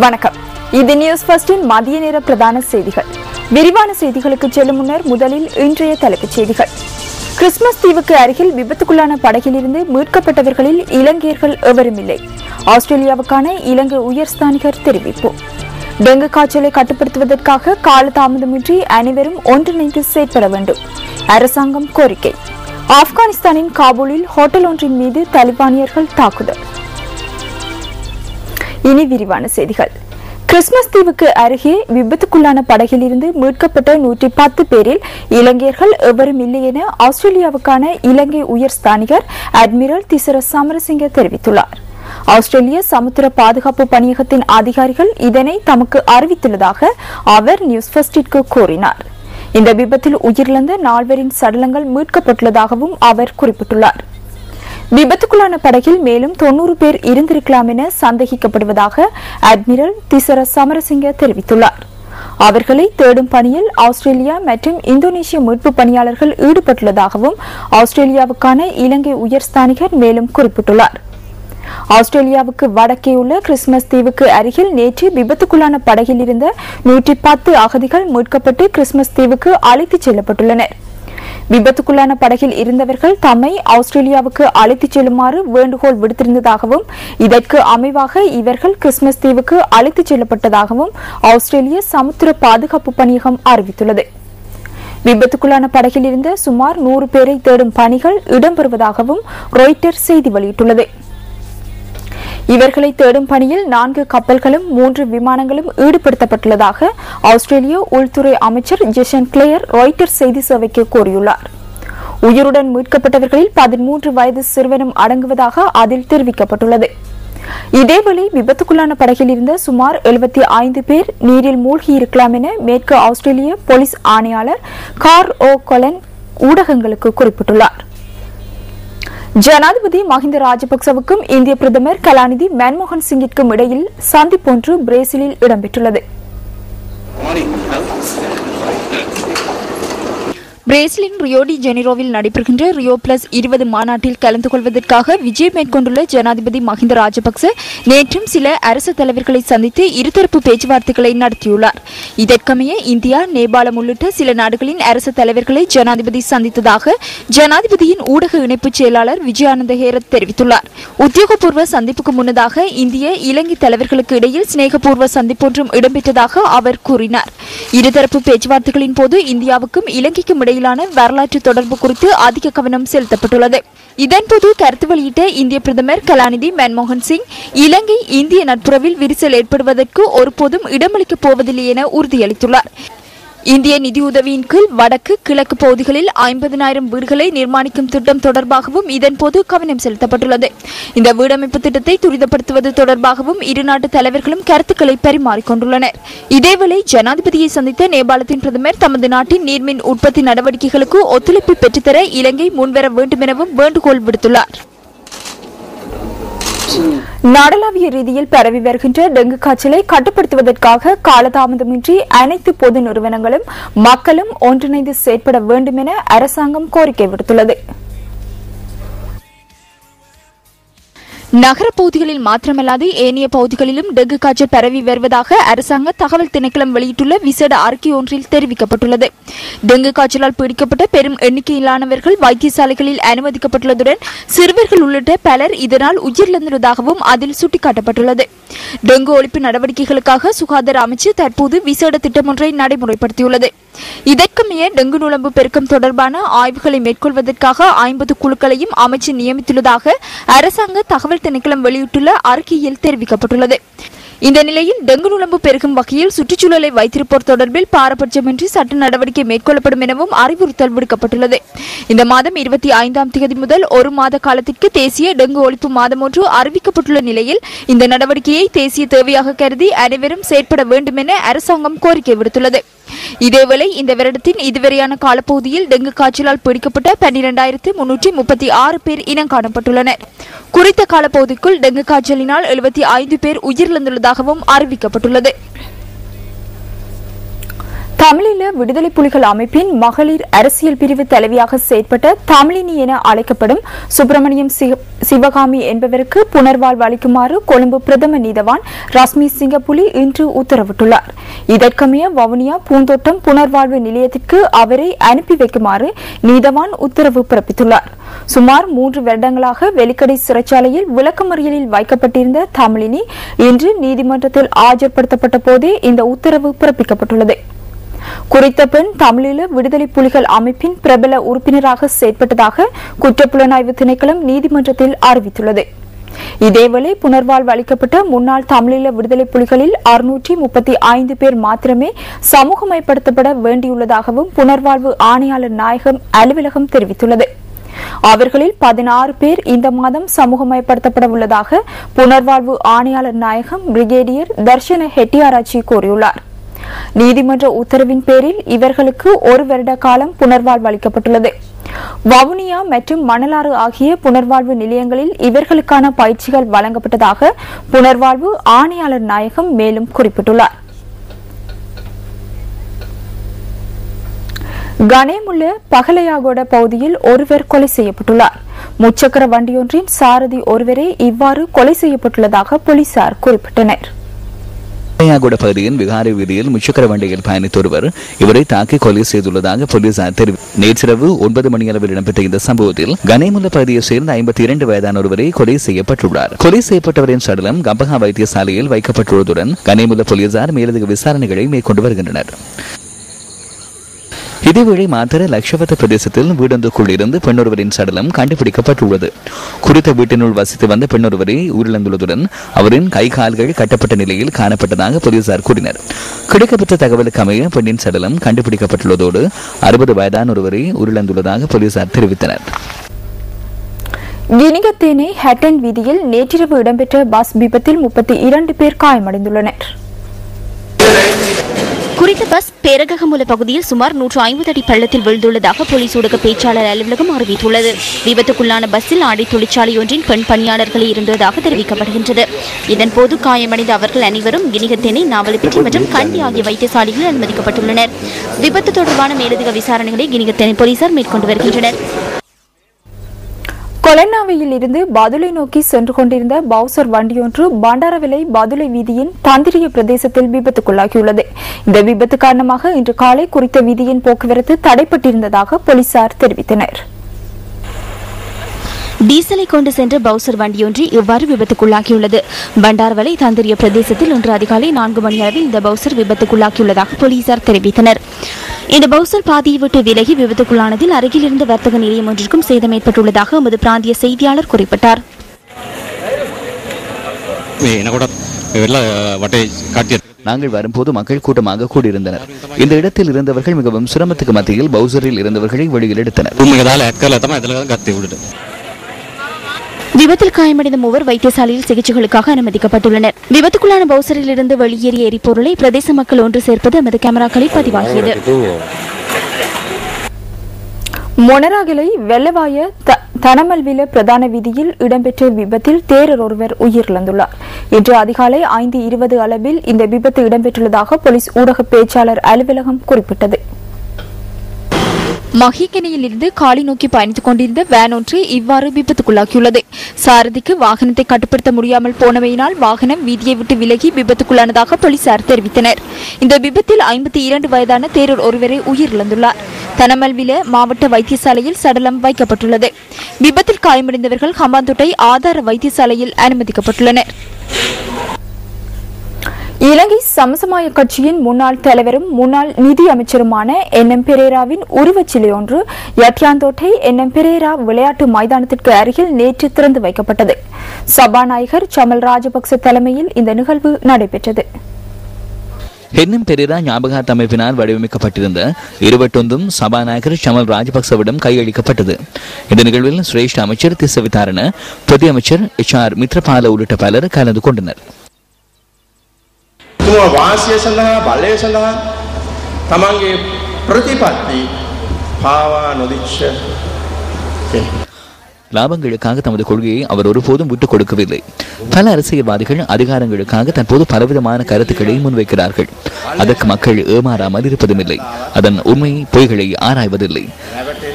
வணக்கம். இது நியூஸ் ஃபர்ஸ்டின் மதிய நேர பிரதான செய்திகள். விரிவான செய்திகளுக்கு செல்லும் முன்னர் முதலில் இன்றைய தலைப்புச் செய்திகள். கிறிஸ்துமஸ் தீவுக்கு அருகில் விபத்துக்குள்ளான படகிலிருந்து மீட்கப்பட்டவர்களில் இலங்கையர்கள் எவரும் இல்லை. ஆஸ்திரேலியாவுக்கான இலங்கை உயர்ஸ்தானிகர் தெரிவிப்பு. டெங்கு காய்ச்சலை கட்டுப்படுத்துவதற்காக காலதாமதமின்றி அனைவரும் ஒன்றிணைந்து செயற்பட வேண்டும். அரசாங்கம் கோரிக்கை. ஆப்கானிஸ்தானின் காபூலில் ஹோட்டல் ஒன்றின் மீது தலிபானியர்கள் தாக்குதல். இனி விரிவான செய்திகள். கிறிஸ்துமஸ் தீவுக்கு அருகே விபத்துக்குள்ளான படகிலிருந்து மீட்கப்பட்ட 110 பேரில் இலங்கையர்கள் எவரும் இல்லை என ஆஸ்திரேலியாவுக்கான இலங்கை உயர்ஸ்தானிகர் அட்மிரல் திசர சமரசிங்க தெரிவித்துள்ளார். ஆஸ்திரேலிய சமுத்திர பாதுகாப்பு பணியகத்தின் அதிகாரிகள் இதனை தமக்கு அறிவித்துள்ளதாக அவர் நியூஸ் ஃபர்ஸ்டிற்கு கூறினார். இந்த விபத்தில் உயிரிழந்த 4 சடலங்கள் மீட்கப்பட்டுள்ளதாகவும் அவர் குறிப்பிட்டுள்ளார். விபத்துக்குள்ளான படகில் மேலும் 90 பேர் இருந்திருக்கலாம் என சந்தேகிக்கப்படுவதாக அட்மிரல் திசர சமரசிங்க தெரிவித்துள்ளார். அவர்களை தேடும் பணியில் ஆஸ்திரேலியா மற்றும் இந்தோனேஷிய மீட்பு பணியாளர்கள் ஈடுபட்டுள்ளதாகவும் ஆஸ்திரேலியாவுக்கான இலங்கை உயர்ஸ்தானிகர் மேலும் குறிப்பிட்டுள்ளார். ஆஸ்திரேலியாவுக்கு வடக்கே உள்ள கிறிஸ்துமஸ் தீவுக்கு அருகில் நேற்று விபத்துக்குள்ளான படகில் இருந்த 110 அகதிகள் மீட்கப்பட்டு கிறிஸ்துமஸ் தீவுக்கு அழைத்துச் செல்லப்பட்டுள்ளனர். விபத்துக்குள்ளான படகில் இருந்தவர்கள் தம்மை ஆஸ்திரேலியாவுக்கு அழைத்துச் செல்லுமாறு வேண்டுகோள் விடுத்திருந்ததாகவும் இதற்கு அமைவாக இவர்கள் கிறிஸ்துமஸ் தீவுக்கு அழைத்துச் செல்லப்பட்டதாகவும் ஆஸ்திரேலிய சமுத்திர பாதுகாப்பு பணியகம் அறிவித்துள்ளது. விபத்துக்குள்ளான படகில் இருந்த சுமார் 100 பேரை தேடும் பணிகள் இடம்பெறுவதாகவும் ராய்ட்டர்ஸ் செய்தி வெளியிட்டுள்ளது. இவர்களை தேடும் பணியில் 4 கப்பல்களும் 3 விமானங்களும் ஈடுபடுத்தப்பட்டுள்ளதாக ஆஸ்திரேலிய உள்துறை அமைச்சர் ஜெசன் கிளேயர் ராய்ட்டர்ஸ் செய்தி சேவைக்கு கூறியுள்ளார். உயிருடன் மீட்கப்பட்டவர்களில் 13 வயது சிறுவனும் அடங்குவதாக அதில் தெரிவிக்கப்பட்டுள்ளது. இதேவேளை விபத்துக்குள்ளான படகில் இருந்த சுமார் 75 பேர் நீரில் மூழ்கியிருக்கலாம் என மேற்கு ஆஸ்திரேலிய போலீஸ் ஆணையாளர் கார்ல் ஓ கொலன் ஊடகங்களுக்கு குறிப்பிட்டுள்ளார். ஜனாதிபதி மஹிந்த ராஜபக்சவுக்கும் இந்திய பிரதமர் கலாநிதி மன்மோகன் சிங்கிற்கும் இடையில் சந்திப்பொன்று பிரேசிலில் இடம்பெற்றுள்ளது. பிரேசிலின் ரியோ டி ஜெனிரோவில் நடைபெறுகின்ற ரியோ பிளஸ் 20 மாநாட்டில் கலந்து கொள்வதற்காக விஜயம் மேற்கொண்டுள்ள ஜனாதிபதி மஹிந்த ராஜபக்ச நேற்றும் சில அரசு தலைவர்களை சந்தித்து இருதரப்பு பேச்சுவார்த்தைகளை நடத்தியுள்ளார். இதற்கமைய இந்தியா, நேபாளம் உள்ளிட்ட சில நாடுகளின் அரசு தலைவர்களை ஜனாதிபதி சந்தித்ததாக ஜனாதிபதியின் ஊடக இணைப்பு செயலாளர் விஜயானந்த ஹேரத் தெரிவித்துள்ளார். உத்தியோகபூர்வ சந்திப்புக்கு முன்னதாக இந்திய, இலங்கை தலைவர்களுக்கு இடையில் சிநேகபூர்வ சந்திப்பொன்றும் இடம்பெற்றதாக அவர் கூறினார். இருதரப்பு பேச்சுவார்த்தைகளின் போது இந்தியாவுக்கும் இலங்கைக்கும் இடையிலான வரலாற்று தொடர்பு குறித்து அதிக கவனம் செலுத்தப்பட்டுள்ளது. இதன்போது கருத்து வெளியிட்ட இந்திய பிரதமர் கலாநிதி மன்மோகன் சிங், இலங்கை இந்திய நட்புறவில் விரிசல் ஏற்படுவதற்கு ஒருபோதும் இடமளிக்கப் போவதில்லை என உறுதியளித்துள்ளார். இந்திய நிதியுதவியின் கீழ் வடக்கு, கிழக்கு பகுதிகளில் 50,000 வீடுகளை நிர்மாணிக்கும் திட்டம் தொடர்பாகவும் இதன்போது கவனம் செலுத்தப்பட்டுள்ளது. இந்த வீடமைப்பு திட்டத்தை துரிதப்படுத்துவது தொடர்பாகவும் இரு நாட்டு தலைவர்களும் கருத்துக்களை பரிமாறிக்கொண்டுள்ளனர். இதேவேளை ஜனாதிபதியை சந்தித்த நேபாளத்தின் பிரதமர் தமது நாட்டின் நீர்மின் உற்பத்தி நடவடிக்கைகளுக்கு ஒத்துழைப்பு பெற்றுத்தர இலங்கை முன்வர வேண்டும் எனவும் வேண்டுகோள் விடுத்துள்ளார். நாடளாவிய ரீதியில் பரவி வருகின்ற டெங்கு காய்ச்சலை கட்டுப்படுத்துவதற்காக காலதாமதமின்றி அனைத்து பொது நிறுவனங்களும் மக்களும் ஒன்றிணைந்து செயற்பட வேண்டும் என அரசாங்கம் கோரிக்கை விடுத்துள்ளது. நகர பகுதிகளில் மாத்திரமல்லாது ஏனைய பகுதிகளிலும் டெங்கு காய்ச்சல் பரவி வருவதாக அரசாங்க தகவல் திணைக்களம் வெளியிட்டுள்ள விசேட அறிக்கை ஒன்றில் தெரிவிக்கப்பட்டுள்ளது. டெங்கு காய்ச்சலால் பீடிக்கப்பட்ட பெரும் எண்ணிக்கையிலானவர்கள் வைத்தியசாலைகளில் அனுமதிக்கப்பட்டுள்ளதுடன் சிறுவர்கள் உள்ளிட்ட பலர் இதனால் உயிரிழந்துள்ளதாகவும் அதில் சுட்டிக்காட்டப்பட்டுள்ளது. டெங்கு ஒழிப்பு நடவடிக்கைகளுக்காக சுகாதார அமைச்சு தற்போது விசேட திட்டம் ஒன்றை நடைமுறைப்படுத்தியுள்ளது. இதற்கமைய டெங்கு நுளம்பு பெருக்கம் தொடர்பான ஆய்வுகளை மேற்கொள்வதற்காக 50 குழுக்களையும் அமைச்சு நியமித்துள்ளதாக அரசாங்க தகவல் திணைக்களம் வெளியிட்டுள்ள அறிக்கையில் தெரிவிக்கப்பட்டுள்ளது. இந்த நிலையில் டெங்கு நுளம்பு பெருகும் வகையில் சுற்றுச்சூழலை வைத்திருப்போர் தொடர்பில் பாரபட்சமின்றி சட்ட நடவடிக்கை மேற்கொள்ளப்படும் எனவும் அறிவுறுத்தல் விடுக்கப்பட்டுள்ளது. இந்த மாதம் 25ஆம் தேதி முதல் 1 மாத காலத்திற்கு தேசிய டெங்கு ஒழிப்பு மாதம் ஒன்று அறிவிக்கப்பட்டுள்ள நிலையில் இந்த நடவடிக்கையை தேசிய தேவையாக கருதி அனைவரும் செயற்பட வேண்டும் என அரசாங்கம் கோரிக்கை விடுத்துள்ளது. இதேவேளை இந்த வருடத்தின் இதுவரையான காலப்பகுதியில் டெங்கு காய்ச்சலால் பீடிக்கப்பட்ட 12,336 பேர் இனம் காணப்பட்டுள்ளனர். குறித்த காலப்பகுதிக்குள் டெங்கு காய்ச்சலினால் 75 பேர் உயிரிழந்துள்ளதாகவும் அறிவிக்கப்பட்டுள்ளது. தமிழீழ விடுதலை புலிகள் அமைப்பின் மகளிர் அரசியல் பிரிவு தலைவியாக செயற்பட்ட தமிழினி என அழைக்கப்படும் சுப்பிரமணியம் சிவகாமி என்பவருக்கு புனர்வாழ்வு அளிக்குமாறு கொழும்பு பிரதம நீதவான் ரஸ்மி சிங்கப்புலி இன்று உத்தரவிட்டுள்ளார். இதற்கமைய வவுனியா பூந்தோட்டம் புனர்வாழ்வு நிலையத்திற்கு அவரை அனுப்பி வைக்குமாறு நீதவான் உத்தரவு பிறப்பித்துள்ளார். சுமார் 3 வருடங்களாக வெலிக்கடை சிறைச்சாலையில் விளக்கமறியலில் வைக்கப்பட்டிருந்த தமிழினி இன்று நீதிமன்றத்தில் ஆஜர்படுத்தப்பட்ட போதே இந்த உத்தரவு பிறப்பிக்கப்பட்டுள்ளது. குறித்த பெண் தமிழீழ விடுதலை புலிகள் அமைப்பின் பிரபல உறுப்பினராக செயற்பட்டதாக குற்றப்புலனாய்வு திணைக்களம் நீதிமன்றத்தில் அறிவித்துள்ளது. இதேவேளை புனர்வாழ்வு அளிக்கப்பட்ட முன்னாள் தமிழீழ விடுதலை புலிகளில் 635 பேர் மாத்திரமே சமூகமயப்படுத்தப்பட வேண்டியுள்ளதாகவும் புனர்வாழ்வு ஆணையாளர் நாயகம் அலுவலகம் தெரிவித்துள்ளது. அவர்களில் 16 பேர் இந்த மாதம் சமூகமயப்படுத்தப்பட உள்ளதாக புனர்வாழ்வு ஆணையாளர் நாயகம் பிரிகேடியர் தர்ஷன ஹெட்டியாராச்சி கூறியுள்ளார். நீதிமன்ற உத்தரவின் பேரில் இவர்களுக்கு 1 வருட காலம் புனர்வாழ்வு அளிக்கப்பட்டுள்ளது. வவுனியா மற்றும் மணலாறு ஆகிய புனர்வாழ்வு நிலையங்களில் இவர்களுக்கான பயிற்சிகள் வழங்கப்பட்டதாக புனர்வாழ்வு ஆணையாளர் நாயகம் மேலும் குறிப்பிட்டுள்ளார். கனேமுல்ல பகலையாகோட பகுதியில் ஒருவர் கொலை செய்யப்பட்டுள்ளார். முச்சக்கர வண்டியொன்றின் சாரதி ஒருவரே இவ்வாறு கொலை செய்யப்பட்டுள்ளதாக போலீசார் குறிப்பிட்டனர். பகலையாகோட பகுதியின் விகாரை வீதியில் முச்சக்கர வண்டியில் பயணித்த ஒருவர் இவரை தாக்கி கொலை செய்துள்ளதாக போலீசார் தெரிவித்தனர். நேற்றிரவு 9 மணி அளவில் இடம்பெற்ற இந்த சம்பவத்தில் கனேமுல்ல பகுதியை சேர்ந்த 52 வயதான ஒருவரை கொலை செய்யப்பட்டுள்ளார். கொலை செய்யப்பட்டவரின் சடலம் கம்பஹா வைத்தியசாலையில் வைக்கப்பட்டுள்ளதுடன் கனேமுல்ல போலீசார் மேலதிக விசாரணைகளை மேற்கொண்டு வருகின்றனர். இதேவேளை மாத்தர லட்சவத்த பிரதேசத்தில் வீடொன்றுக்குள் இருந்து பெண்ணொருவரின் சடலம் கண்டுபிடிக்கப்பட்டுள்ளது. குறித்த வீட்டினுள் வசித்து வந்த பெண்ணொருவரை உயிரிழந்துள்ளதுடன் அவரின் கை கால்கள் கட்டப்பட்ட நிலையில் காணப்பட்டதாக போலீசார் கூறினர். கிடைக்கப்பட்ட தகவலுக்கு அமைய பெண்ணின் சடலம் கண்டுபிடிக்கப்பட்டுள்ளதோடு 60 வயதான ஒருவரை உயிரிழந்துள்ளதாக போலீசார் தெரிவித்தனர். கினிகத்தேனை ஹட்டன் வீதியில் நேற்றிரவு இடம்பெற்ற பஸ் விபத்தில் 32 பேர் காயமடைந்துள்ளனர். குறித்த பஸ் பேரகமுல பகுதியில் சுமார் 150 அடி பள்ளத்தில் விழுந்துள்ளதாக போலீஸ் ஊடக பேச்சாளர் அலுவலகம் அறிவித்துள்ளது. விபத்துக்குள்ளான பஸ்ஸில் ஆடை தொழிற்சாலை ஒன்றின் பெண் பணியாளர்களே இருந்ததாக தெரிவிக்கப்படுகின்றது. இதன்போது காயமடைந்த அவர்கள் அனைவரும் கினிகத்தேனை, நாவலப்பிட்டி மற்றும் கண்டி ஆகிய வைத்தியசாலைகளில் அனுமதிக்கப்பட்டுள்ளனர். விபத்து தொடர்பான மேலதிக விசாரணைகளை கினிகத்தேனை போலீசார் மேற்கொண்டு வருகின்றனர். கொலன்னாவையில் இருந்து பதுளை நோக்கி சென்று கொண்டிருந்த பவுசர் வண்டியொன்று பண்டாரவிலை பதுளை வீதியின் தந்திரிய பிரதேசத்தில் விபத்துக்குள்ளாகியுள்ளது. இந்த விபத்து காரணமாக இன்று காலை குறித்த வீதியின் போக்குவரத்து தடைப்பட்டிருந்ததாக போலீசார் தெரிவித்தனர். டீசலை கொண்டு சென்ற பவுசர் வண்டியொன்று இவ்வாறு விபத்துக்குள்ளாகியுள்ளது. பண்டார்வலை தந்திரிய பிரதேசத்தில் இன்று அதிகாலை 4 மணி அளவில் இந்த பவுசர் விபத்துக்குள்ளாகியுள்ளதாக போலீசார் தெரிவித்தனர். இந்த பவுசர் பாதியை விட்டு விலகி விபத்துக்குள்ளானதில் அருகில் இருந்த வர்த்தக நிலையம் ஒன்றிற்கும் சேதம் ஏற்பட்டுள்ளதாக எமது பிராந்திய செய்தியாளர் குறிப்பிட்டார். நாங்கள் வரும்போது மக்கள் கூட்டமாக கூடியிருந்தனர். இந்த இடத்தில் இருந்தவர்கள் மிகவும் சிரமத்துக்கு மத்தியில் பவுசரில் இருந்தவர்களை வெளியில் எடுத்தனர். விபத்தில் காயமடைந்த மூவர் வைத்தியசாலையில் சிகிச்சைகளுக்காக அனுமதிக்கப்பட்டுள்ளனர். விபத்துக்குள்ளான பவுசரில் இருந்து வெளியேறிய எரிபொருளை பிரதேச மக்கள் ஒன்று சேர்ப்பது எமது கேமராக்களில் பதிவாகியது. மொனராகலை வெள்ளவாய தனமல்வில பிரதான வீதியில் இடம்பெற்ற விபத்தில் தேரர் ஒருவர் உயிரிழந்துள்ளார். இன்று அதிகாலை 5:20 அளவில் இந்த விபத்து இடம்பெற்றுள்ளதாக போலீஸ் ஊடக பேச்சாளர் அலுவலகம் குறிப்பிட்டது. மகிகனியில் இருந்து காலி நோக்கி பயணித்துக் கொண்டிருந்த வேன் ஒன்று இவ்வாறு விபத்துக்குள்ளாகியுள்ளது. சாரதிக்கு வாகனத்தை கட்டுப்படுத்த முடியாமல் போனமையினால் வாகனம் வீதியை விட்டு விலகி விபத்துக்குள்ளானதாக போலீசார் தெரிவித்தனர். இந்த விபத்தில் 52 வயதான தேரர் ஒருவரை உயிரிழந்துள்ளார். தனமல்வில மாவட்ட வைத்தியசாலையில் சடலம் வைக்கப்பட்டுள்ளது. விபத்தில் காயமடைந்தவர்கள் ஹம்பாந்தோட்டை ஆதார வைத்தியசாலையில் அனுமதிக்கப்பட்டுள்ளனர். இலங்கை சமசமாய கட்சியின் முன்னாள் தலைவரும் முன்னாள் நிதி அமைச்சருமான என்.எம். பெரேராவின் உருவச்சிலை ஒன்று யட்யாந்தோட்டை என்.எம். பெரேரா விளையாட்டு மைதானத்திற்கு அருகில் நேற்று திறந்து வைக்கப்பட்டது. சபாநாயகர் சமல் ராஜபக்ச தலைமையில் இந்த நிகழ்வு நடைபெற்றது. என்.எம். பெரேரா ஞாபகார்த்த அமைப்பினால் வடிவமைக்கப்பட்டிருந்த 21 சபாநாயகர் சமல் ராஜபக்சவிடம் கையளிக்கப்பட்டது. இந்த நிகழ்வில் சிரேஷ்ட அமைச்சர் திசவிதாரண, பிரதி அமைச்சர் HR மித்ரபால உள்ளிட்ட பலர் கலந்து கொண்டனர். වාසිය සඳහා බලය සඳහා තමන්ගේ ප්‍රතිපත්ති පාවා නොදිච්ච லாபங்களுக்காக தமது கொள்கையை அவர் ஒருபோதும் விட்டுக் கொடுக்கவில்லை. பல அரசியல்வாதிகள் அதிகாரங்களுக்காக தற்போது பலவிதமான கருத்துக்களை முன்வைக்கிறார்கள். அதற்கு மக்கள் ஏமாறாமல் இருப்பதுமில்லை. அதன் உண்மை பொய்களை ஆராய்வதில்லை.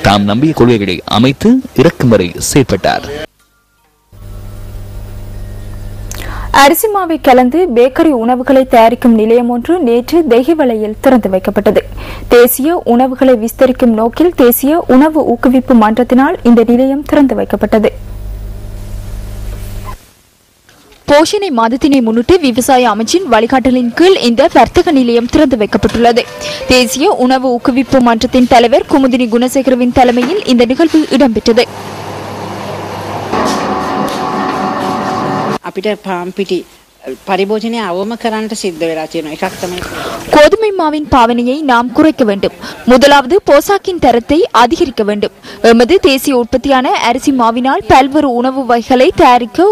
தாம் நம்பிய கொள்கைகளை அமைத்து இறக்கும் வரை செயற்பட்டார். அரிசி மாவை கலந்து பேக்கரி உணவுகளை தயாரிக்கும் நிலையம் ஒன்று நேற்று தெஹிவளையில் திறந்து வைக்கப்பட்டது. தேசிய உணவுகளை விஸ்தரிக்கும் நோக்கில் தேசிய உணவு ஊக்குவிப்பு மன்றத்தினால் இந்த நிலையம் திறந்து வைக்கப்பட்டது. போஷணை மாதத்தினை முன்னிட்டு விவசாய அமைச்சின் வழிகாட்டலின் கீழ் இந்த வர்த்தக நிலையம் திறந்து வைக்கப்பட்டுள்ளது. தேசிய உணவு ஊக்குவிப்பு மன்றத்தின் தலைவர் குமுதினி குணசேகரவின் தலைமையில் இந்த நிகழ்வு இடம்பெற்றது. අපිට පාම්පිටි පරිභෝජනය අවම කරන්නට සිද්ධ වෙලා තියෙනවා. එකක් තමයි கோதுமை மாவின் பாவனையை நாம் குறைக்க வேண்டும். முதலாவது போசாக்கின் தரத்தை அதிகரிக்க வேண்டும். எமது தேசிய உற்பத்தியான அரிசி மாவினால் பல்வேறு உணவு வகைகளை தயாரிக்க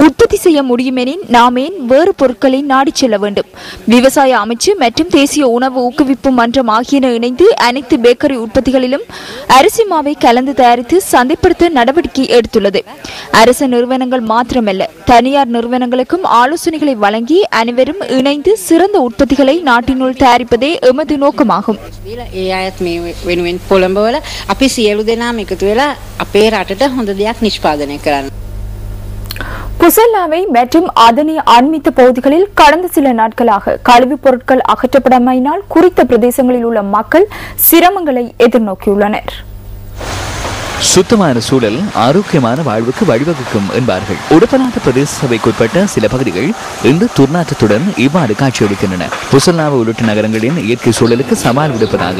உற்பத்தி செய்ய முடியுமெனின் நாம் ஏன் வேறு பொருட்களை நாடி செல்ல வேண்டும்? விவசாய அமைச்சு மற்றும் தேசிய உணவு ஊக்குவிப்பு மன்றம் ஆகியன இணைந்து அனைத்து பேக்கரி உற்பத்திகளிலும் அரிசி மாவை கலந்து தயாரித்து சந்தைப்படுத்த நடவடிக்கை எடுத்துள்ளது. அரசு நிறுவனங்கள் மாத்திரமல்ல, தனியார் நிறுவனங்களுக்கும் ஆலோசனைகளை வழங்கி அனைவரும் இணைந்து சிறந்த உற்பத்திகளை நாட்டினுள் தயாரிப்பதே எமது நோக்கமாகும். ඒ අයත් මේ වෙනුවෙන් පොළඹවල අපි සියලු දෙනාම එකතු වෙලා අපේ රටට හොඳ දෙයක් නිෂ්පාදනය කරන්න. புசல்லாவை மற்றும் அதனை ஆன்மீக பகுதிகளில் கடந்த சில நாட்களாக கழிவுப் பொருட்கள் அகற்றப்படாமையினால் குறித்த பிரதேசங்களில் உள்ள மக்கள் சிரமங்களை எதிர்நோக்கியுள்ளனர். சுத்தமான சூழல் ஆரோக்கியமான வாழ்வுக்கு வழிவகுக்கும் என்பார்கள். உடப்பநாத பிரதேச சபைக்குட்பட்ட சில பகுதிகள் இன்று துர்நாற்றத்துடன் இவ்வாறு காட்சியளிக்கின்றன. புசல்லாவை உள்ளிட்ட நகரங்களின் இயற்கை சூழலுக்கு சவால் விடுப்பதாக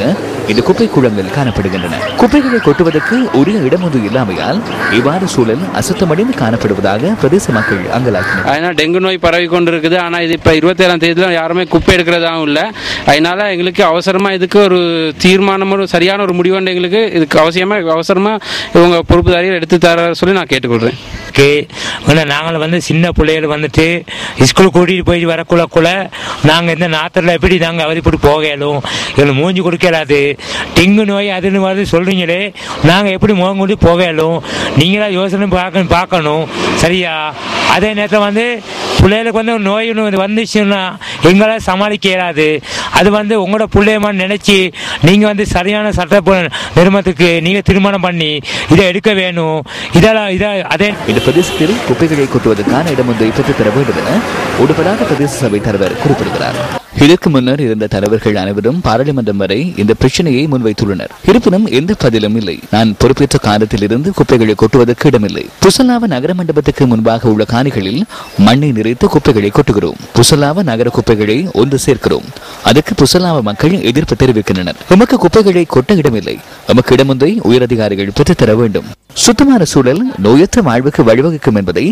இந்த குப்பை குளங்கள் காணப்படுகின்றன. குப்பைகளை கொட்டுவதற்கு உரிய இடமொன்று இல்லாமையால் இவ்வாறு சூழல் அசுத்தமடைந்து காணப்படுவதாக பிரதேச மக்கள் அங்கலாக்கினர். அதனால் டெங்கு நோய் பரவி கொண்டிருக்குது. ஆனால் இது இப்போ 27ஆம் தேதியில் யாருமே குப்பை எடுக்கிறதாகவும் இல்லை. அதனால எங்களுக்கு அவசரமாக இதுக்கு ஒரு தீர்மானம், ஒரு சரியான ஒரு முடிவு எங்களுக்கு இதுக்கு அவசரமாக இவங்க பொறுப்புதாரிகள் எடுத்து தர சொல்லி நான் கேட்டுக்கொள்கிறேன். நாங்கள் சின்ன பிள்ளைகள் வந்துட்டு ஸ்கூல் கூட்டிகிட்டு போய் வரக்குள்ள நாங்கள் இந்த நாத்திரில் எப்படி நாங்கள் அவதிப்பட்டு போகலும் எங்களுக்கு மூஞ்சி கொடுக்கலாது. டெங்கு நோய் அதுன்னு வந்து சொல்கிறீங்களே, நாங்கள் எப்படி முகம் கொண்டு போகலும்? நீங்களா யோசனை பார்க்கணும் சரியா? அதே நேரத்தில் பிள்ளைகளுக்கு ஒரு நோய் வந்துச்சுன்னா எங்களால் சமாளிக்க இயலாது. அது உங்களோட பிள்ளையமான நினைச்சு நீங்க சரியான சட்ட நிறுவனத்துக்கு நீங்க திருமணம் பண்ணி இதை எடுக்க வேணும். அதே இந்த பிரதேசத்தில் குப்பைகளை கொட்டுவதற்கான இடம் ஒன்றை பெற்றுத் தர வேண்டும் என உடுப்படாத பிரதேச சபை தலைவர் குறிப்பிடுகிறார். இதற்கு முன்னர் இருந்த தலைவர்கள் அனைவரும் பாராளுமன்றம் வரை இந்த பிரச்சனையை முன்வைத்துள்ளனர். இருப்பினும் எந்த பதிலும் இல்லை. நான் பொறுப்பேற்ற காலத்தில் இருந்து குப்பைகளை கொட்டுவதற்கு இடமில்லை. புசல்லாவ நகர மண்டபத்துக்கு முன்பாக உள்ள காணிகளில் மண்ணை நிறைத்து குப்பைகளை கொட்டுகிறோம். புசல்லாவ நகர குப்பைகளை ஒன்று சேர்க்கிறோம். அதற்கு புசல்லாவ மக்கள் எதிர்ப்பு தெரிவிக்கின்றனர். எமக்கு குப்பைகளை கொட்ட இடமில்லை. எமக்கு இடமொன்றை உயரதிகாரிகள் பெற்றுத்தர வேண்டும். சுத்தமான சூழல் நோயற்ற வாழ்வுக்கு வழிவகுக்கும் என்பதை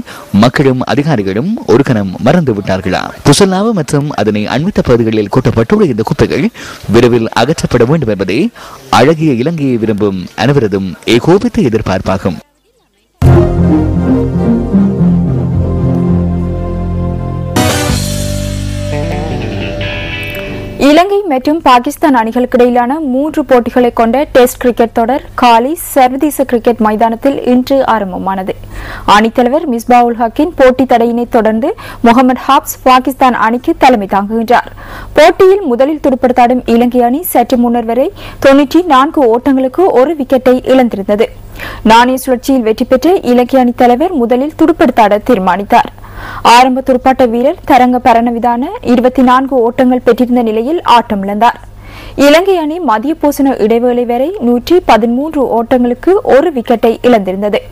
மக்களும் அதிகாரிகளும் ஒரு கணம் மறந்து விட்டார்களா? புசல்லாவ மற்றும் அதனை அண்மித்த பகுதிகளில் கொட்டப்பட்டுள்ள இந்த குப்பைகள் விரைவில் அகற்றப்பட வேண்டும் என்பதே அழகிய இலங்கையை விரும்பும் அனைவரதும் ஏகோபித்த எதிர்பார்ப்பாகும். இலங்கை மற்றும் பாகிஸ்தான் அணிகளுக்கு இடையிலான 3 போட்டிகளை கொண்ட டெஸ்ட் கிரிக்கெட் தொடர் காலி சர்வதேச கிரிக்கெட் மைதானத்தில் இன்று ஆரம்பமானது. அணித்தலைவர் மிஸ்பாவுல் ஹக்கின் போட்டி தடையினை தொடர்ந்து முகமது ஹாப்ஸ் பாகிஸ்தான் அணிக்கு தலைமை தாங்குகின்றார். போட்டியில் முதலில் துடுப்படுத்தாடும் இலங்கை அணி சற்று முன்னர் வரை 94 ஓட்டங்களுக்கு ஒரு விக்கெட்டை இழந்திருந்தது. நாணய சுழற்சியில் வெற்றி பெற்ற இலங்கை அணி தலைவர் முதலில் துடுப்படுத்தாட தீர்மானித்தார். ஆரம்ப துடுப்பாட்ட வீரர் தரங்க பரணவிதான 24 ஓட்டங்கள் பெற்றிருந்த நிலையில் ஆட்டமிழந்தார். இலங்கை அணி மதிய போசன இடைவேளை வரை 113 ஓட்டங்களுக்கு ஒரு விக்கெட்டை இழந்திருந்தது.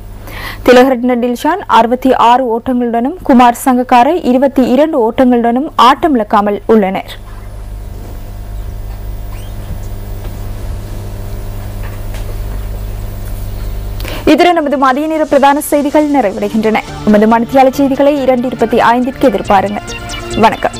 திலகரட்ன டில்ஷான் 66 ஓட்டங்களுடனும் குமார் சங்கக்கார 22 ஓட்டங்களுடனும் ஆட்டமிழக்காமல் உள்ளனர். இதுவரை நமது மதிய நேர பிரதான செய்திகள் நிறைவடைகின்றன. நமது மணித்தியால செய்திகளை 2:25 எதிர்பாருங்கள். வணக்கம்.